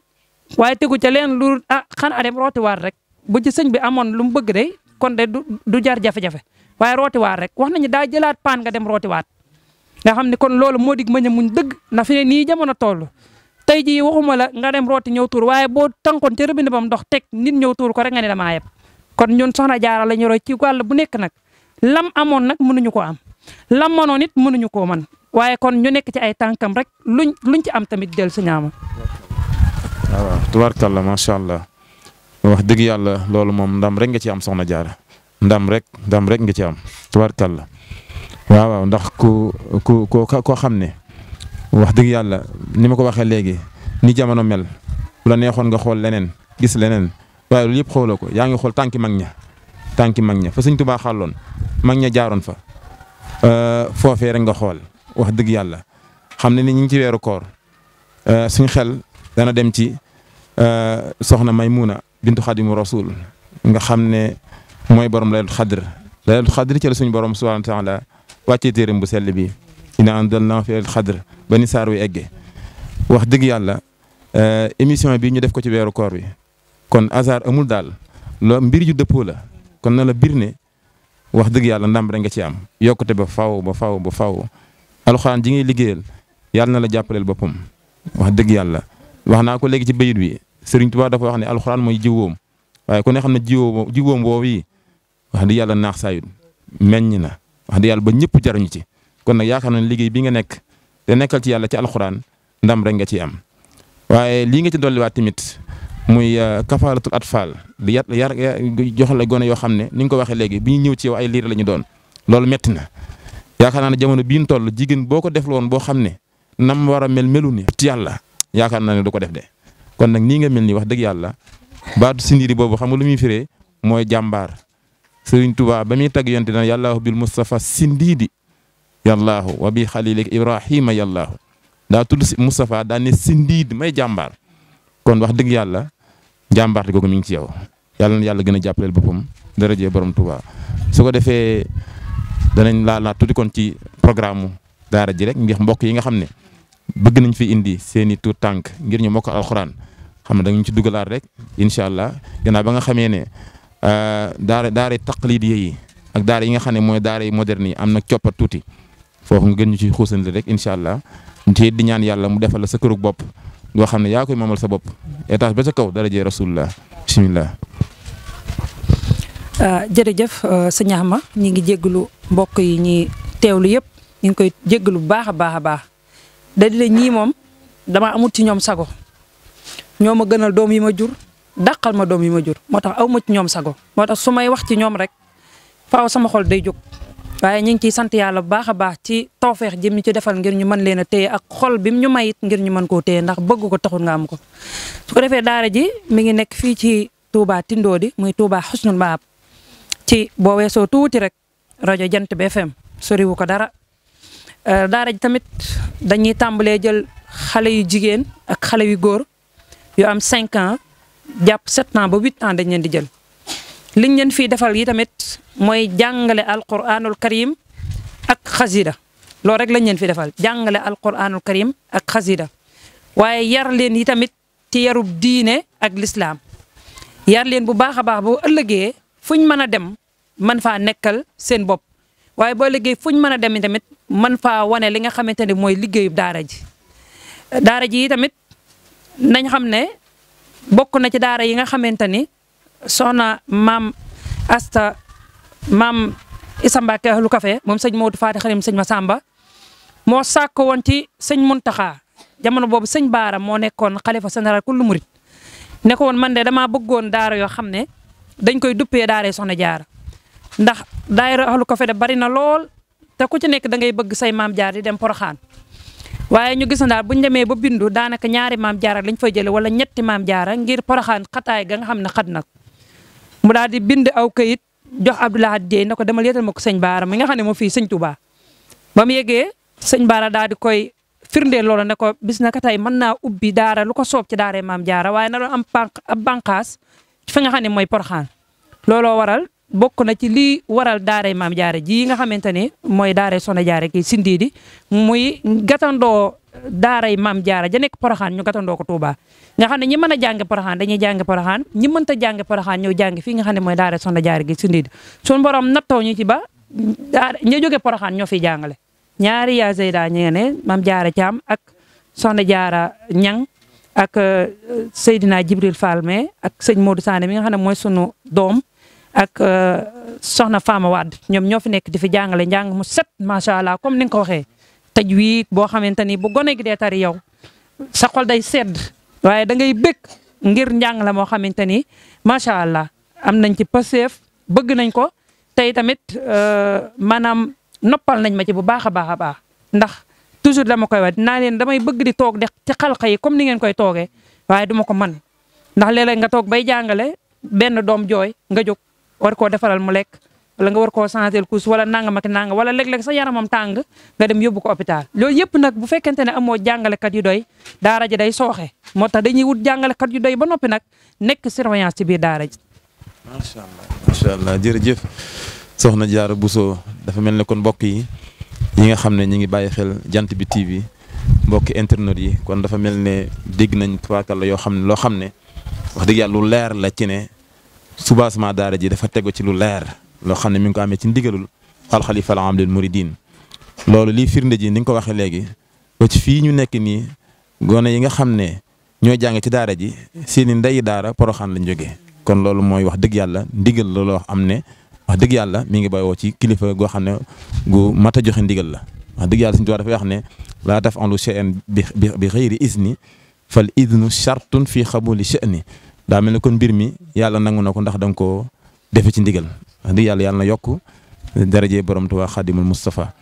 waaye tegu ca leen lu xanaa dem rooti waar rek bu ci sëñ bi amoon lu mu bëgg de kon de du jar jafe-jafe waaye rooti waar rek wax nañu daa jëlaat paan nga dem rooti waat nga xam ne kon loolu moo dig ma muñ dëgg na fi ne nii jamono toll tey jii waxuma la nga dem rooti ñëw tuur waaye boo tànkoon ca robinet bam ndox teg nit ñëw tuur ko rek nga ne damaa yeb kon ñun Soxna Jaara la ñu roy ci wàll bu nekk nag lam amoon nag mënuñu ko am lam mënoon it mënuñu koo man waaye kon ñu nekk ci ay tànkam rek luñ ci am tamit jël si ñaama. waaw tubaarkàlla macha allah wax dëgg yàlla loolu moom ndam rek nga ci am Soxna Jaara ndam rek nga ci am tubaarkàlla waaw ndax koo xam ne wax dëgg yàlla ni ma ko waxee léegi ni jamono mel bu la neexoon nga xool leneen gis leneen waaye loolu yëpp xooloo ko yaa ngi xool tànki mag ña fa Sëñ Tuubaa xàlloon mag ña jaaroon fa foofee rek nga xool wax dëgg yàlla xam ne ni ñu ngi ci weeru koor suñ xel dana dem ci soxna Maymuna bintu Xaadimu Rasuul nga xam ne mooy borom laylatul xadr ci la suñu borom subhaanahu wa taala wàccee téeram bu sell bi inna anzalnaahu fi laylatul xadr ba ni saar wi eggee wax dëgg yàlla émission bi ñu def ko ci weeru koor bi kon hasard amul daal loo mbir yu dëppoo la kon na la bir ne wax dëgg yàlla ndam rek nga ci am yokkute ba faw alxuraan ji ngay liggéeyal yàlla na la jàppaleel boppam wax dëgg yàlla wax naa ko léegi ci bayit wi Sëriñ Tuubaa dafa wax ne alxuraan mooy jiwoom waaye ku ne xam ne jiwoom woowu yi wax dëgg yàlla naax saayut meññ na wax dëgg yàlla ba ñëpp jaruñu ci kon nag yaakaar na liggéey bi nga nekk te nekkal ci yàlla ci alxuraan ndam rek nga ciy am waaye lii nga ci dolliwaat tamit muy kafaaratul atfal di yar jox la gone yoo xam ne ni nga ko waxee léegi bi ñu ñëw ci yow ay liir la ñu doon loolu metti na yaakaar naa ne jamono bii ñu toll jigéen boo ko def loon boo xam ne nam war a melu ni ci yàlla yaakaar naa ne du ko def de kon nag nii nga mel ni wax dëgg yàlla baatu sindiri boobu xam nga lu muy firee mooy jàmbaar Sëriñ Tuubaa ba muy tagg yonte na yàllaahu bil Mustafa sindiidi yàllaahu wa bi xalilik Ibrahima yàllaahu daa tudd si Mustafa daa ne sindiid may jàmbaar kon wax dëgg yàlla jàmbaarte googu mi ngi ci yow yàlla na yàlla gën a jàppaleel boppam daraje borom Tuubaa su ko defee danañ laalaat tuuti kon ci programme daara ji rek ngir mbokk yi nga xam ne bëgg nañ fi indi seeni tuut tànk ngir ñu mokk alxuraan xam ne dañu ci dugalaat rek incha allah gannaaw ba nga xamee ne daara taqlid yi ak daara yi nga xam ne mooy daara yi moderne yi am na coppat tuuti foofu nga gën ñu ci xuusandi rek incha allah te di ñaan yàlla mu defal la sa kërug bopp goo xam ne yaa koy moomal sa bopp étage ba ca kaw darajee rasulullah bismillah. jërëjëf sëñ Axma ñi ngi jégalu mbokk yi ñi teewlu yëpp ñu ngi koy jégalu bu baax a baax a baax da di la ñii moom dama amut ci ñoom sago ñoo ma gënal doom yi ma jur dàqal ma doom yi ma jur moo tax aw ma ci ñoom sago moo tax su may wax ci ñoom rek faaw sama xol day jóg waaye ñu ngi ciy sant yàlla bu baax a baax ci tawfeex jëm ñu ci defal ngir ñu mën leen a téye ak xol bi mu ñu mayit ngir ñu mën koo téye ndax bëgg ko taxul nga am ko. su ko defee daara ji mi ngi nekk fii ci Touba Tindodi muy Touba Xusnul Maab ci boo weesoo tuuti rek rajo Jant bi FM soriwu ko dara daara ji tamit dañuy tàmbalee jël xale yu jigéen ak xale yu góor yu am 5 ans jàpp 7 ans ba 8 ans dañ leen di jël. liñ leen fii defal yi tamit mooy jàngale alquranul karim ak xasida loolu rek lañ leen fi defal jàngale alquranul karim ak xasida waaye yar leen yi tamit ci yarub diine ak lislaam yar leen bu baax a baax boo ëllëgee fuñ mën a dem mën faa nekkal seen bopp waaye boo ëllëgee fuñ mën a dem tamit mën faa wane li nga xamante ne mooy liggéeyub daara ji. daara ji yi tamit nañ xam ne bokk na ci daara yi nga xamante ni soxna maam Asta maam Issa Mbacke ahlu café moom sëñ Maodo Faati Xarim sëñ Masamba moo sàkk woon ci sëñ Muntaxa jamono boobu sëñ Baara moo nekkoon xalifa général kullu murit ne ko woon man de damaa bëggoon daara yoo xam ne dañ koy duppee daara soxna jaara ndax daayira ahlu café de bari na lool te ku ci nekk da ngay bëgg say maam jaar di dem Poroxaan waaye ñu gis na daal bu ñu demee ba bindu daanaka ñaari maam jaara lañ fay jëlee wala ñetti maam jaara ngir Poroxaan xataay ga nga xam ne xat nag mu daal di bind aw kayit jox Abdoulaye Dieye ne ko demal yeetal ma ko sëñ Baara mi nga xam ne moo fii sëñ Touba ba mu yeggee sëñ Baara daal di koy firndeel loola ne ko bis na ka tey mën naa ubbi daara lu ko soob ci daara maam jaara waaye na doon am ab bànqaas fi nga xam ne mooy Poroxaan looloo waral bokk na ci lii waral daara maam jaara ji nga xamante ne mooy daara soxna jaara ki Sindiidi muy gatandoo daaray maam jaara ja nekk Poroxaan ñu gatandoo ko Touba nga xam ne ñi mën a jànge Poroxaan dañuy jànge Poroxaan ñi mënta jànge Poroxaan ñëw jànge fii nga xam ne mooy daara soxna jaara gi Sindiidi suñu borom nattoo ñu ci ba daara ña jóge Poroxaan ñoo fiy jàngale ñaari yaa Zeyda ñu ne maam jaara Caam ak soxna jaara Ñang ak Seydina Jibril Fall mais ak sëñ Modou Sané mi nga xam ne mooy sunu doom ak soxna Fama Wade ñoom ñoo fi nekk di fi jàngale njàng mu set macha allah comme ni nga ko waxee tajwiid boo xamante ni bu gone gi dee tari yow sa xol day sedd waaye da ngay bëgg ngir njàng la moo xamante ni macha allah am nañ ci paseef bëgg nañ ko tey tamit maanaam noppal nañ ma ci bu baax a baax a baax ndax toujours dama koy wax dinaa leen damay bëgg di toog de ci xalqa yi comme ni ngeen koy toogee waaye duma ko man ndax léeg-léeg nga toog bay jàngale benn doom jooy nga jóg war koo defaral mu lekk wala nga war koo changer couche wala nangam ak nangam wala léeg-léeg sa yaramam tàng nga dem yóbbu ko hôpital loolu yëpp nag bu fekkente ne amoo jàngalekat yu doy daara ji day sooxe moo tax dañuy wut jàngalekat yu doy ba noppi nag nekk surveillance ci biir daara ji. macha allah jërëjëf soxna Diarra Bousso dafa mel ne kon mbokk yi nga xam ne ñu ngi bàyyi xel jant bi TV mbokki internet yi kon dafa mel ne dégg nañ tubaakal la yoo xam ne loo xam ne wax dëgg yàlla lu leer la ci ne soubassement daara ji dafa tegu ci lu leer loo xam ne mi ngi ko amee ci ndigalul alxalifa al aam lil muridin loolu lii firnde ji ni nga ko waxee léegi ba ci fii ñu nekk nii gone yi nga xam ne ñoo jàng ci daara ji seeni ndeyi daara Poroxaan lañ jógee kon loolu mooy wax dëgg yàlla ndigal la loo am ne wax dëgg yàlla mi ngi bàyyoo ci kilifa goo xam ne gu mat a joxe ndigal la wax dëgg yàlla suñu tubaab dafay wax ne laa taf'alu shay'an bi xayri izni fal idnu shartun fi xabuli sha'ni daa mel ne kon mbir mi yàlla nangu na ko ndax da nga koo defe ci ndigal wax dëgg yàlla na yokk daraje borom Tuubaa Xaadimul Mustafa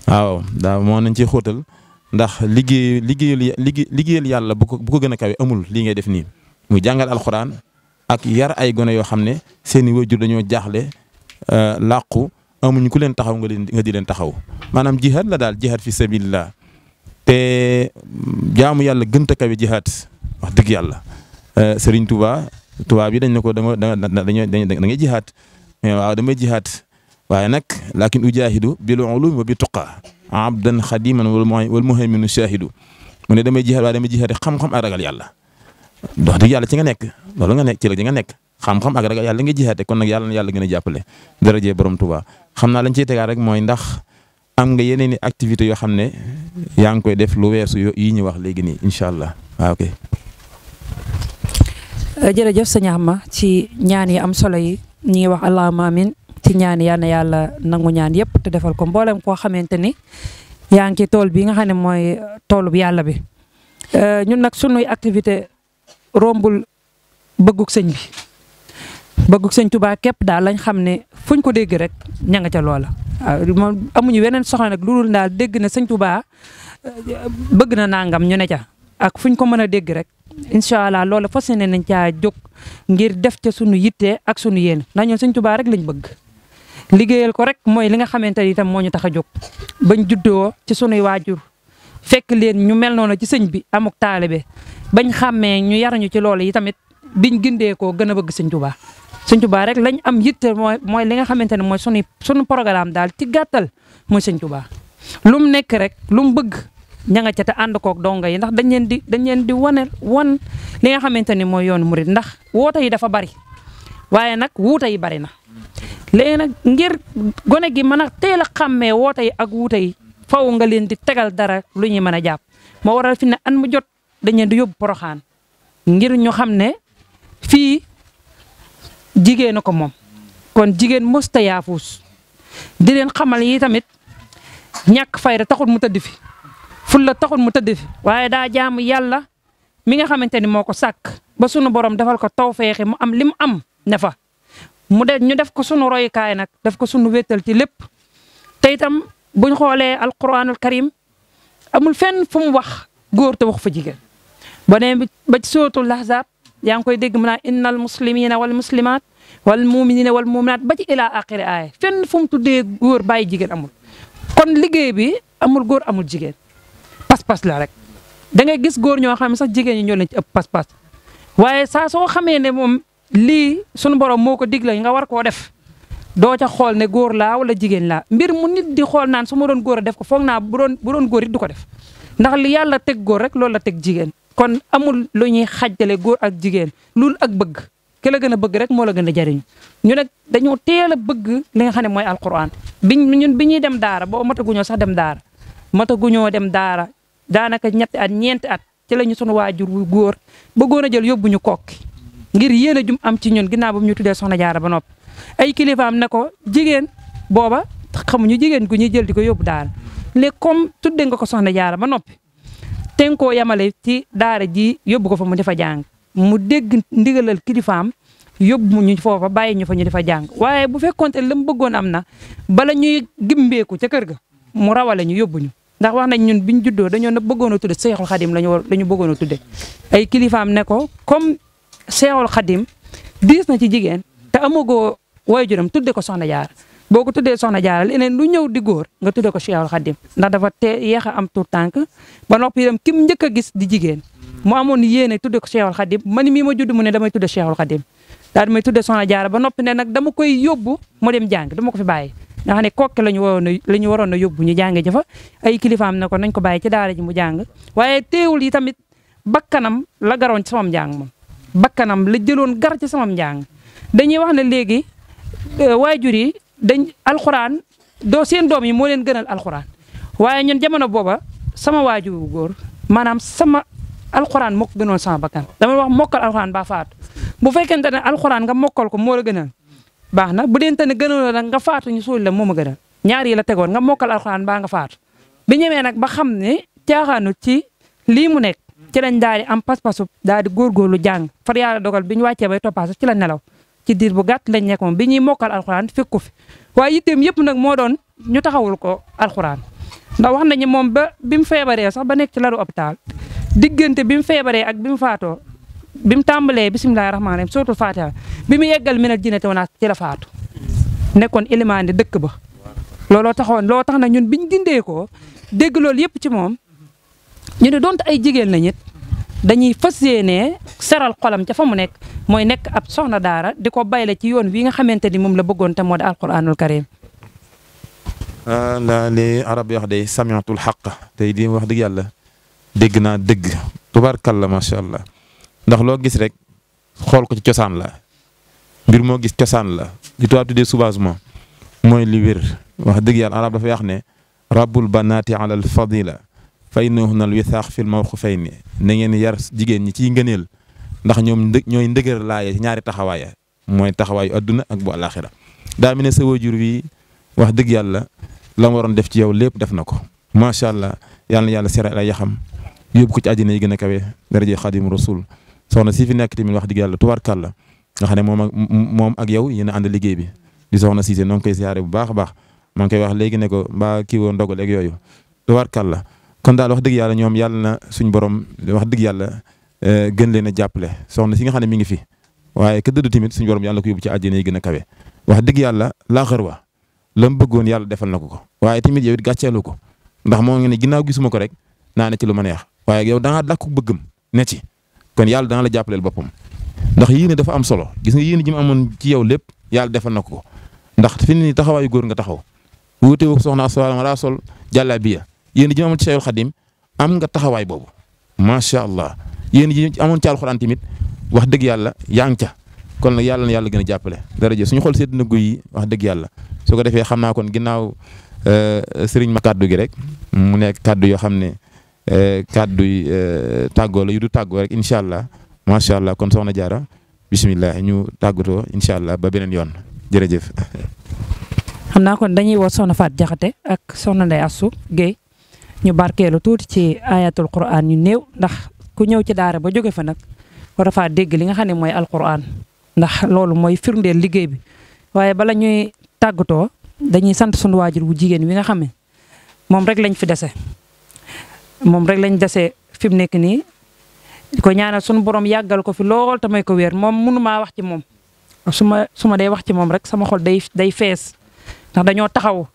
waaw daa moo nañ ci xóotal ndax liggéeyal yàlla bu ko gën a kawe amul lii ngay def nii muy jàngal alxuraan ak yar ay gone yoo xam ne seeni waajur dañoo jaaxle làqu amuñ ku leen taxaw nga di leen taxaw maanaam jihaad la daal jihaad fi sabilillah te jaamu yàlla gënta kawe jihaad wax dëgg yàlla Serigne Touba bi dañ ne ko da ngay jihaad waaw damay jihaad waaye nag lakin ujahidu bil ulumi wa bi tuqa abdan xadiman wal muhayminu shahidu mu ne damay jihaad waaye damay jihaad xam-xam ak ragal yàlla wax dëgg yàlla ci nga nekk loolu nga nekk ci la nga nekk xam-xam ak ragal yàlla nga jihaate kon nag yàlla na yàlla gën a jàppale daraje borom Tuubaa xam naa lañ ciy tegaat rek mooy ndax am nga yeneen i activités yoo xam ne yaa ngi koy def lu weesu yi ñu wax léegi nii incha allah waaw ok. jërëjëf sëñ Axma ci ñaan yi am solo yi ñu ngi wax allahumma amin ci ñaan yal na yàlla nangu ñaan yëpp te defal ko mboolem koo xamante ni yaa ngi ci tool bi nga xam ne mooy toolu yàlla bi ñun nag sunuy activité rombul bëggug sëñ bi bëggug sëñ Tuubaa képp daal lañ xam ne fuñ ko dégg rek ña nga ca loola. waaw moom amuñu weneen soxla nag lu dul daal dégg na sëñ Tuubaa bëgg na nangam ñu ne ca ak fuñ ko mën a dégg rek incha allah loolu fas yéene nañ caa jóg ngir def ca sunu yitte ak sunu yéen ndax ñun sëñ Tuubaa rek lañ bëgg. liggéeyal ko rek mooy li nga xamante ni itam moo ñu tax a jóg bañ juddoo ci sunuy waajur fekk leen ñu mel noonu ci sëñ bi amuk taalibe bañ xàmmee ñu yarañu ci loolu yi tamit biñ gindee koo gën a bëgg sëñ Tuubaa. sëñ Tuubaa rek lañ am yitte mooy li nga xamante ne mooy sunu programme daal ci gàttal mooy sëñ Tuubaa lu mu nekk rek lu mu bëgg ña nga ca te ànd koog donga yi ndax dañ leen di wan li nga xamante ni mooy yoonu murid ndax woote yi dafa bari waaye nag wuute yi bari na. léegi nag ngir gone gi mën a teel a xàmmee woote yi ak wuute yi faw nga leen di tegal dara lu ñuy mën a jàpp moo waral fi ne an mu jot dañ leen di yóbbu Poroxaan ngir ñu xam ne fii jigéen a ko moom kon jigéen mësta yaafuus di leen xamal yi tamit ñàkk fayda taxul mu tëdd fi fulla taxul mu tëdd fi waaye daa jaamu yàlla mi nga xamante ni moo ko sàkk ba sunu borom defal ko tawfeex mu am li mu am ne fa ñu def ko sunu royukaay nag def ko sunu wéttal ci lépp te itam buñ xoolee alquranul karim amul fenn fu mu wax góor te wax fa jigéen ba ne ba ci suratul ahzab yaa ngi koy dégg mu naan innal muslimina wal muslimat wal muminina wal muminat ba ci ila axiri aaya fenn fu mu tuddee góor bàyyi jigéen amul kon liggéey bi amul góor amul jigéen pas-pas la rek da ngay gis góor ñoo xam ne sax jigéen ñi ñoo leen ci ëpp pas-pas waaye saa soo xamee ne moom lii sunu borom moo ko digle nga war koo def doo ca xool ne góor laa wala jigéen laa mbir mu nit di xool naan su ma doon góor a def ko foog naa bu doon góor it du ko def ndax li yàlla teg góor rek loolu la teg jigéen kon amul lu ñuy xajjale góor ak jigéen loolu ak bëgg ki la gën a bëgg rek moo la gën a jariñ ñu nag dañoo teel a bëgg li nga xam ne mooy alquran bi ñuy dem daara boo mataguñoo sax dem daara mataguñoo dem daara daanaka ñetti at ñeenti at ci la ñu sunu waajur wu góor bëggoon a jël yóbbu ñu kokki ngir yéene jum am ci ñun ginnaaw ba mu ñu tuddee soxna jaara ba noppi ay kilifaam ne ko jigéen booba xamuñu jigéen gu ñuy jël di ko yóbbu daara léegi comme tudde nga ko soxna jaara ba noppi te nga koo yemale ci daara ji yóbbu ko fa mu defa jàng mu dégg ndigalal kilifaam yóbbu ñu foofa bàyyi ñu fa ñu defa jàng waaye bu fekkoonte la mu bëggoon am na bala ñuy gimbeeku ca kër ga mu rawale ñu yóbbu ñu ndax wax nañ ñun biñ juddoo dañoo na bëggoon a tudde Seexul Xadim lañu bëggoon a tudde ay kilifaam ne ko comme Seexul Xadim diis na ci jigéen te amagoo waajuram tudde ko soxna jaara boo ko tuddee soxna jaara leneen lu ñëw di góor nga tudde ko Seexul Xadim ndax dafa yéex a am tur tànk ba noppi itam kim njëkk a gis di jigéen mu amoon yéene tudde ko Seexul Xadim man mii ma judd mu ne damay tudde Seexul Xadim daal damay tudde soxna jaara ba noppi ne nag dama koy yóbbu mu dem jàng dama ko fi bàyyi nga xam ne kokki la ñu waroon a yóbbu ñu jànge jafa ay kilifaam ne ko nañ ko bàyyi ci daara ji mu jàng waaye teewul yi tamit bakkanam la garoon ci samam njàng moom bakkanam la jëloon gar ci samam njàng dañuy wax ne léegi waajur yi dañ alxuraan seen doom yi moo leen gënal alxuraan waaye ñun jamono booba sama waajur bu góor maanaam sama alxuraan moo ko gënoon sama bakkan dama wax mokkal alxuraan ba faatu bu fekkente ne alxuraan nga mokkal ko moo la gënal baax na bu deente ne gënoon nag nga faatu ñu suul la moo ma gënal ñaar yi la tegoon nga mokkal alxuraan baa nga faatu bi ñëwee nag ba xam ne caaxaanu ci lii mu nekk ci lañ daal di am pas-pasu daal di góorgóorlu jàng far yàlla dogal bi ñu wàccee bay toppaas ci la nelaw ci diir bu gàtt lañ nekk moom bi ñuy mokkal alxuraan fekk ko fi waaye yitteem yëpp nag moo doon ñu taxawul ko alxuraan ndax wax nañu moom ba bi mu feebaree sax ba nekk ci lalu hôpital diggante bi mu feebaree ak bi mu faatoo bi mu tàmbalee bisimilahi rahmaani rahim suratul fatiha bi mu yeggal minal jinnati wan naas ci la faatu nekkoon ilimaande dëkk ba looloo taxoon loo tax nag ñun biñ gindee ko dégg loolu yëpp ci moom ñu ne donte ay jigéen lañ it dañuy fas yéenee seral xolam ca fa mu nekk mooy nekk ab soxna daara di ko bayle ci yoon wi nga xamante ni moom la bëggoon te moo di alquranul karim la li arab wax day samiatul xaq tey di wax dëgg yàlla dégg naa dëgg tubaarkalla macha allah ndax loo gis rek xool ko ci cosaan la mbir moo gis cosaan la li tubaab tuddee soubassement mooy li wér wax dëgg yàlla arab dafa wax ne rabbul banaati ala al fadila fa innahunna al withaax fil mawqifayni na ngeen yar jigéen ñi ciy ngëneel ndax ñoom ñooy ndëgër laaye ci ñaari taxawaaya mooy taxawaayu adduna ak bu alaxira daa mi ne sa waajur wi wax dëgg yàlla la mu waroon def ci yow lépp def na ko macha allah yàlla na yàlla seral ay yaxam yóbbu ko ci àjjana yi gën a kawe daraje xadim rasul soxna si fi nekk tamit wax dëgg yàlla tubaarkàlla nga xam ne moom ak yow yéen a ànd liggéey bi di soxna Cissé noo ngi koy siyaare bu baax a baax maa ngi koy wax léegi ne ko mbaa kii woon ndogal ak yooyu tubaarkàlla kon daal wax dëgg yàlla ñoom yàlla na suñ borom wax dëgg yàlla gën leen a jàppale soxna si nga xam ne mi ngi fi waaye ka dëdd tamit suñu borom yàlla na ko yóbbu ci àjjana yi gën a kawe wax dëgg yàlla laa xër wa la mu bëggoon yàlla defal na ko waaye tamit yow it gàcceelu ko ndax moo ngi ne ginnaaw gisuma ko rek naa ne ci lu ma neex waaye yow da ngaa dàkku bëggam ne ci kon yàlla dana la jàppaleel boppam ndax yéene dafa am solo gis nga yéene ji mu amoon ci yow lépp yàlla defal na ko ndax fi ni taxawaayu góor nga taxaw wuute wu soxna Aswa nga daa sol jàllaabiya yéene ji mu amoon ci Cheikhul Khadim am nga taxawaay boobu macha allah yéene ji amoon ci alxuraan tamit wax dëgg yàlla yaa ngi ca kon nag yàlla na yàlla gën a jàppale daraja suñu xool sedd na guy yi wax dëgg yàlla su ko defee xam naa kon ginnaaw sëriñ ma kàddu gi rek mu nekk kàddu yoo xam ne kàddu yi tàggoo la yu du tàggoo rek incha allah macha allah kon soxna Jaara bisimilah ñu tàggatoo incha allah ba beneen yoon jërëjëf. xam naa kon dañuy woo soxna Faat Jaxate ak soxna Ndey Assu Géey ñu barkeelu tuuti ci ayatul quran ñu néew ndax ku ñëw ci daara ba jóge fa nag war a faa dégg li nga xam ne mooy alquran ndax loolu mooy firndeel liggéey bi waaye bala ñuy tàggatoo dañuy sant sunu waajur wu jigéen wi nga xam ne moom rek lañ fi dese moom rek lañ dese fi mu nekk nii di ko ñaanal sunu borom yàggal ko fi lool te may ko wér moom mënumaa wax ci moom su ma day wax ci moom rek sama xol day fees ndax dañoo taxaw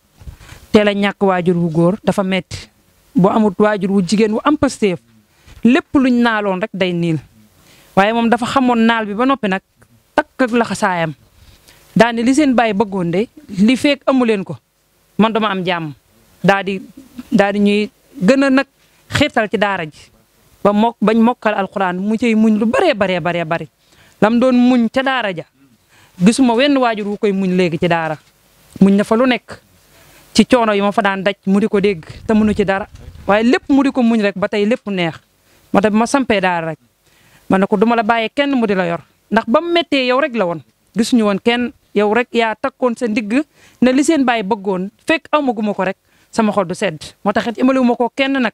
teel a ñàkk waajur wu góor dafa metti boo amut waajur wu jigéen wu am pasteef lépp luñ naaloon rek day niil waaye moom dafa xamoon naal bi ba noppi nag takk ak laxasaayam daane li seen bàyyi bëggoon de li feek amu leen ko man dama am jàmm daal di ñuy gën a nag xiirtal ci daara ji bañ mokkal alxuraan mu cay muñ lu baree bari lam doon muñ ca daara ja gisuma wenn waajur wu koy muñ léegi ci daara muñ na fa lu nekk ci coono yi ma fa daan daj mu di ko dégg te mënu ci dara waaye lépp mu di ko muñ rek ba tey lépp neex moo tax bi ma sampee daara rek man ne ko duma la bàyyee kenn mu di la yor ndax ba mu méttee yow rek la woon gisuñu woon kenn yow rek yaa takkoon sa ndigg ne li seen bàyyi bëggoon fekk amaguma ko rek sama xol du sedd moo tax it imaliwuma ko kenn nag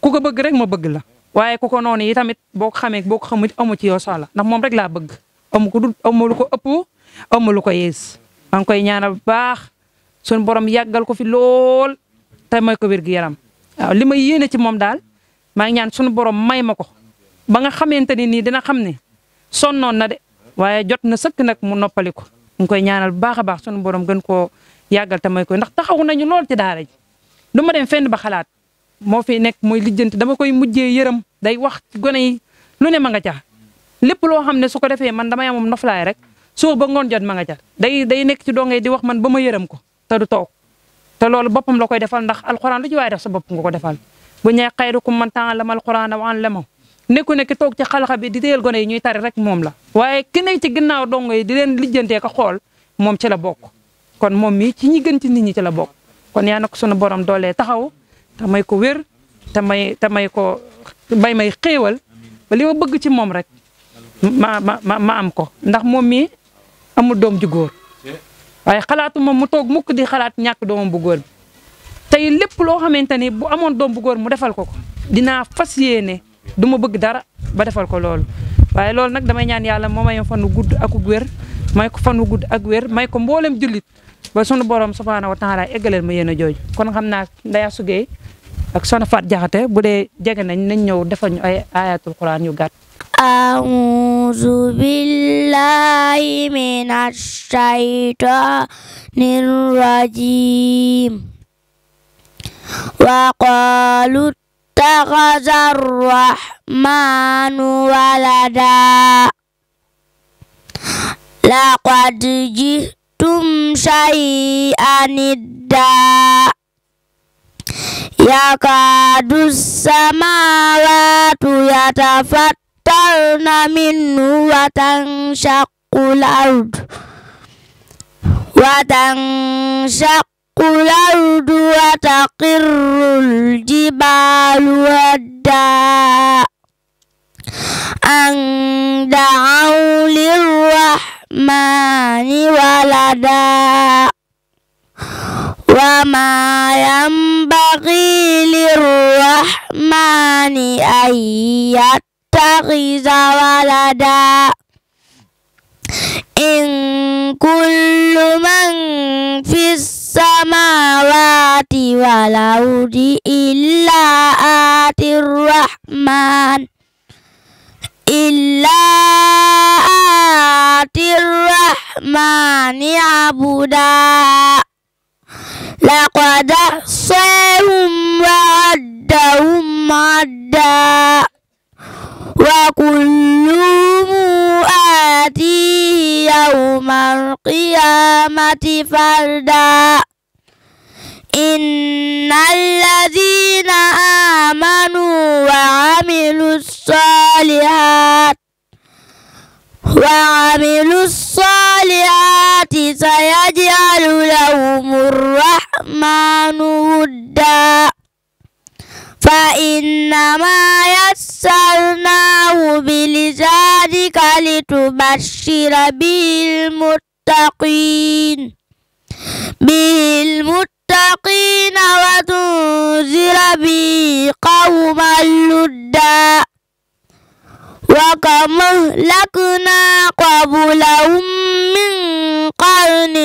ku ko bëgg rek ma bëgg la waaye ku ko noonu yi tamit boo ko xamee boo ko xamut amu ci yow soxla ndax moom rek laa bëgg amu lu ko ëpp amu lu ko yées maa ngi koy ñaanal bu baax suñu borom yàggal ko fi lool te may ko wér gi yaram waaw li ma yéene ci moom daal maa ngi ñaan suñu borom may ma ko ba nga xamante ni nii dina xam ne sonnoon na de waaye jot na sëkk nag mu noppali ko ñu ngi koy ñaanal bu baax a baax suñu borom gën koo yàggal te may ko ndax taxawu nañu lool ci daara ji du ma dem fenn ba xalaat moo fi nekk mooy lijjanti dama koy mujjee yërëm day wax ci gone yi lu ne ma nga ca lépp loo xam ne su ko defee man damay amum noflaay rek soo ba ngoon jot ma nga ca day nekk ci dongay di wax man ba ma yërëm ko te du toog te loolu boppam la koy defal ndax alxuraan lu ci waaye def sa bopp nga ko defal bu ñee xayrukum man ta'allama alxuraana wa 'allamahu nekku ne ki toog ci xalxa bi di téyel gone yi ñuy tari rek moom la waaye ki nekk ci ginnaaw dongo yi di leen lijjantee ko xool moom ci la bokk kon moom mi ci ñi gën ci nit ñi ci la bokk kon yaa na ko sunu borom doolee taxaw te may ko wér te may ko may xéewal ba li ma bëgg ci moom rek ma am ko ndax moom mi amul doom ju góor waaye xalaatu moom mu toog mukk di xalaat ñàkk doomam bu góor bi tey lépp loo xamante ni bu amoon doom bu góor mu defal ko dinaa fas yéene du ma bëgg dara ba defal ko loolu waaye loolu nag damay ñaan yàlla moo may fan wu gudd ak wér may ko fan wu gudd ak wér may ko mboolem jullit ba sunu borom subhaanahu wa taala eggaleel ma yéen a jooju kon xam naa Ndey Assu Géey ak Soxna Faat Jaxate bu dee jege nañ ñëw defal ñu ay ayatul quran yu gàtt. A'uuzu billahi minash shaytaanir rajiim wa qaalu ittaxaza ar-rahmaanu waladaa laqad ji'tum shay'an iddaa yakaadu as-samaawaatu yatafattarna minhu wa tanshaqqu الأرض وتقر الجبال هدا أن دعوا للرحمن ولدا وما ينبغي للرحمن أن يتخذ ولدا إن كل من في السماوات والأرض إلا آتي الرحمن عبدا لقد أحصاهم وعدهم عدا وكلهم آتيه يوم القيامة فردا إن الذين آمنوا وعملوا الصالحات سيجعل لهم الرحمن ودا فإنما يسرناه بلسانك لتبشر به المتقين وتنذر به قوما لدا وكم أهلكنا قبلهم من قرن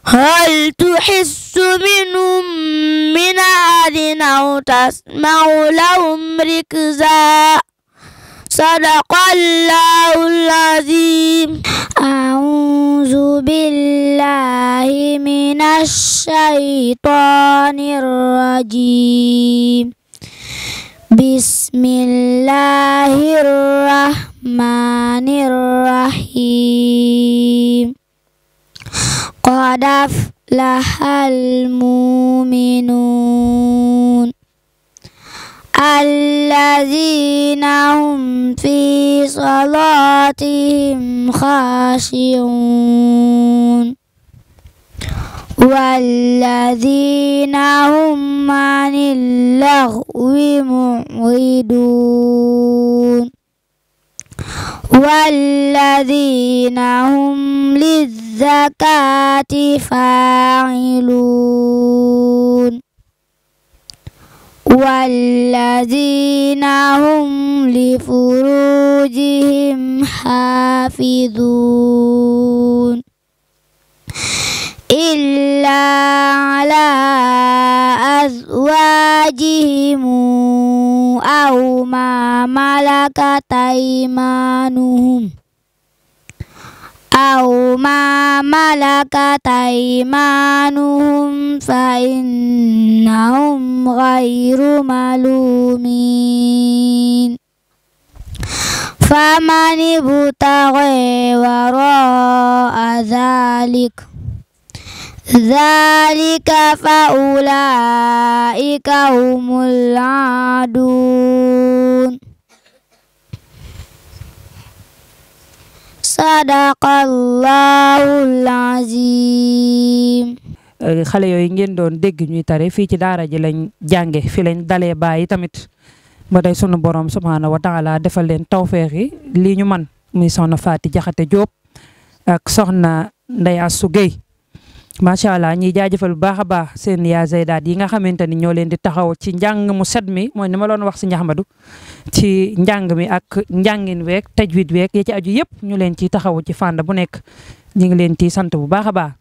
هل تحس منهم من أحد أو تسمع لهم ركزا صدق الله العظيم أعوذ بالله من الشيطان الرجيم بسم الله الرحمن الرحيم قد أفلح المؤمنون الذين هم في صلاتهم خاشعون والذين هم عن اللغو معرضون والذين هم للزكاة فاعلون والذين هم لفروجهم حافظون إلا على أزواجهم أو ما ملكت أيمانهم فإنهم غير ملومين فمن ابتغي وراء ذلك فأولئك هم العادون sadaqallahul azim. xale yooyu ngeen doon dégg ñuy tare fii ci daara ji lañ jànge fi lañ dalee bàyyi tamit ba tey sunu borom subhaanahu wa taala defal leen tawfeex yi lii ñu man muy soxna Faty Jaxate Diop ak soxna Ndeye Assou Gueye macha allah ñuy jaajëfal bu baax a baax seen yaa Zeydaat yi nga xamante ni ñoo leen di taxaw ci njàng mu set mi mooy ni ma doon wax si Ahmadu ci njàng mi ak njàngin week tajwid week ya ci aju yëpp ñu leen ci taxaw ci fànn bu nekk ñu ngi leen ci sant bu baax a baax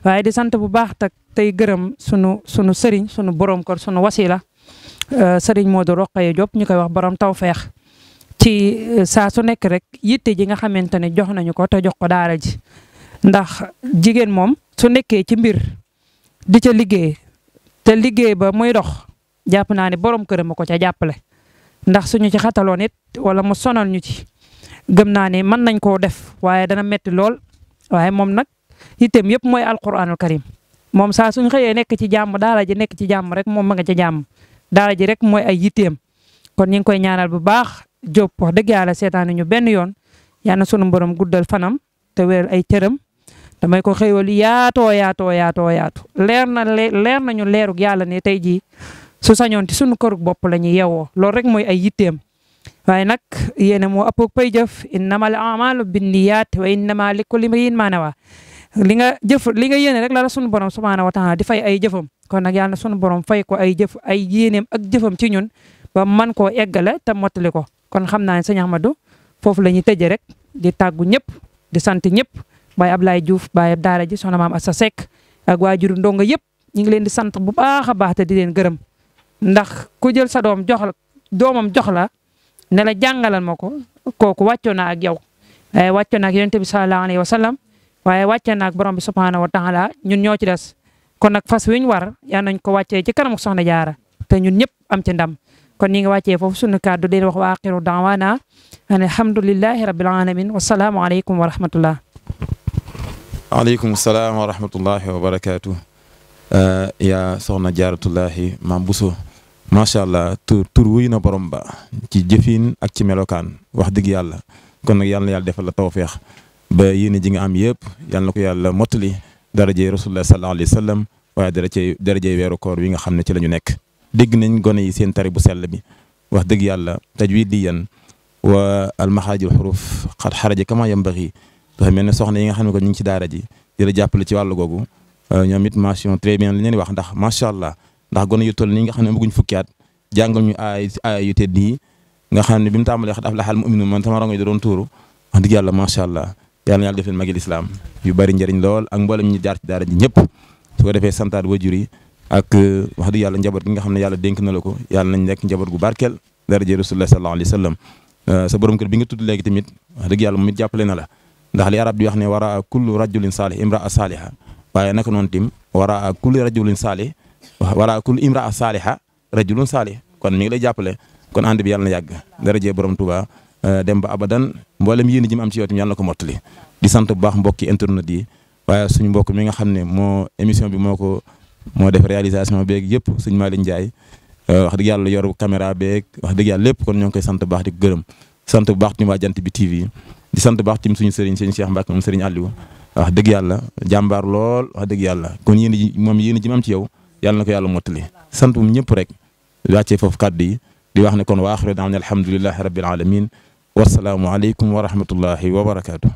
waaye di sant bu baax tey gërëm sunu sëriñ sunu borom kër sunu wasila sëriñ Modou Rokhaya Diop ñu koy wax borom tawfeex ci saa su nekk rek yitte ji nga xamante ne jox nañu ko te jox ko daara ji ndax jigéen moom su nekkee ci mbir di ca liggéey te liggéey ba muy dox jàpp naa ne borom këram ma ko ca jàppale ndax suñu ci xataloon it wala mu sonal ñu ci gëm naa ne mën nañ koo def waaye dana metti lool waaye moom nag yitteem yëpp mooy alquranul karim moom saa suñu xëyee nekk ci jàmm daara ji nekk ci jàmm rek moom ma nga ca jàmm daara ji rek mooy ay yitteem kon ñu ngi koy ñaanal bu baax Diop wax dëgg yàlla seetaanu ñu benn yoon yal na sunu borom guddal fanam te wér ay cëram damay ko xéewal yaatoo leer nañu leerug yàlla ne tey jii su sañoon ci sunu kërug bopp la ñuy yeewoo loolu rek mooy ay yitteem waaye nag yéene moo ëpp pay jëf innamal a'maalu binniyaat wa innama likulli imri'in maa nawaa li nga yéene rek la sunu borom subhaanahu wa taala di fay ay jëfam kon nag yàlla na sunu borom fay ko ay jëf ay yéeneem ak jëfam ci ñun ba man koo eggale te mottali ko kon xam naa ne sëñ Ahmadou foofu la ñuy tëjee rek di tàggu ñëpp di sant ñëpp Baye Ablaye Diouf Baye daara ji soxna maam Assa Seck ak waajuru ndongo yëpp ñu ngi leen di sant bu baax a baax te di leen gërëm ndax ku jël sa doomam jox la ne la jàngalal ma ko kooku wàccoo na ak yow waaye wàccoo na ak yonent bi sallallahu alayhi wa sallam waaye wàccee na ak borom bi subhaanahu wa taala ñun ñoo ci des kon nag fas wi ñu war yaa nañ ko wàccee ci kanamu soxna jaara te ñun ñëpp am ci ndam kon ñi ngi wàccee foofu sunu kàddu di wax wa axiru daawaana an alhamdulillahi rabbil alamin wasalaamu aleykum wa rahmatullah. aleykum salaam wa rahmatullahi wa barakaatu. yaa soxna jaaratullahi maam Bousso macha allah tur wuy na borom ba ci jëfin ak ci melokaan wax dëgg yàlla kon nag yàlla na yàlla defal la tawfeex ba yéene ji nga am yëpp yàlla na ko yàlla mottali darajey rasulullah sallallahu alayhi wa sallam waaye darajey weeru koor wi nga xam ne ci la ñu nekk. dégg nañ gone yi seen tari bu sell bi wax dëgg yàlla tajwidiyan wa almaxaajil xuruf xat xaraja kama yambaxi dafa mel ne soxna yi nga xam ne ko ñu ngi ci daara ji di la jàppale ci wàllu googu ñoom it mention très bien li leen wax ndax macha allah ndax gone yu toll nii nga xam ne bëgguñ fukki at jàngal ñu ay yu tedd yi nga xam ne bi mu tàmbalee xat aflaxal mu'minuun man sama rango yi da doon tuuru wax dëgg yàlla macha allah yàlla na yàlla def leen magil islam yu bari njëriñ lool ak mboolem ñu jaar ci daara ji ñëpp su ko defee santaat wajur yi ak wax dëgg yàlla njaboot gi nga xam ne yàlla dénk na la ko yàlla nañ nekk njaboot gu barkeel daraje rasulullah sallallahu alayhi wa sallam sa borom kër bi nga tudd léegi tamit wax dëgg yàlla moom it jàppale na la ndax li arab di wax ne wara kullu rajulin saalih imraa saaliha waaye naka noonu tim wara kullu rajulin saalih wara kullu imraa saaliha rajulun saalih kon mi ngi lay jàppale kon ànd bi yàlla na yàgg daraje borom Tuuba dem ba abadan mboolem yéen ji mu am ci yow tamit yàlla na ko mottali di sant bu baax mbokki internet yi waaye suñu mbokk mi nga xam ne moo émission bi moo def réalisation beeg yëpp sëñ Malick Ndiaye wax dëgg yàlla yor caméra beeg wax dëgg yàlla lépp kon ñoo ngi koy sant bu baax di ko gërëm sant bu baax tamit waa Jant bi TV di sant bu baax tamit suñu sëriñ sëñ Cheikh Mbacke moom sëriñ Aliou wax dëgg yàlla jàmbaar lool wax dëgg yàlla kon yéen ji moom yéen ji am ci yow yàlla na ko yàlla mottali sant moom ñëpp rek wàccee foofu kàddu yi di wax ne kon wa axiru da'waana alhamdulillahi rabbil alamin wasalaamu aleykum wa rahmatullahi wa barakaatu.